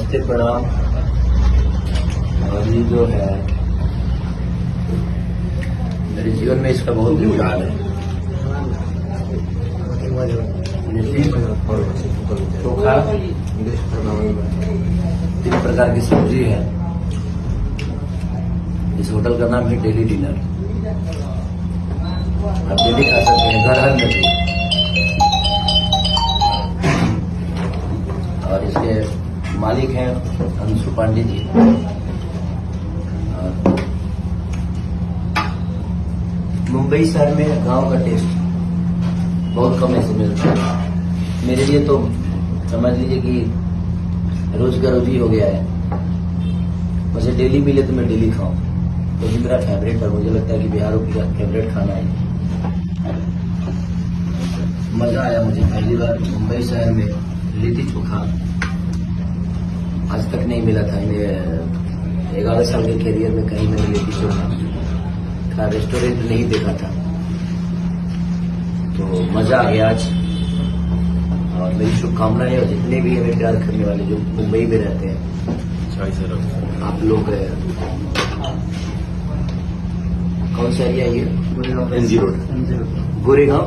नमस्ते प्रणाम। और ये जो है मेरे जीवन में इसका बहुत योगदान है। चोखा, 3 प्रकार की सब्जी है। इस होटल का नाम है डेली डिनर। आप डेली खा सकते हैं, घर हर में भी। और इसके मालिक हैं अंशु पांडे जी। मुंबई शहर में गांव का टेस्ट बहुत कम ऐसे मिलता है। मेरे लिए तो समझ लीजिए कि रोज का रोज ही हो गया है। मुझे डेली मिले तो मैं डेली खाऊं, क्योंकि मेरा फेवरेट है। मुझे लगता है कि बिहारों का फेवरेट खाना है। मजा आया मुझे पहली बार मुंबई शहर में लिट्टी चोखा। आज तक नहीं मिला था। 11 साल के कैरियर में कहीं मैंने लिट्टी चोखा का रेस्टोरेंट नहीं देखा था। तो मजा आ गया आज। और मेरी शुभकामनाएं है जितने भी हमें प्यार करने वाले जो मुंबई में रहते हैं, आप लोग कौन सा एरिया ये? NG road. गोरेगांव।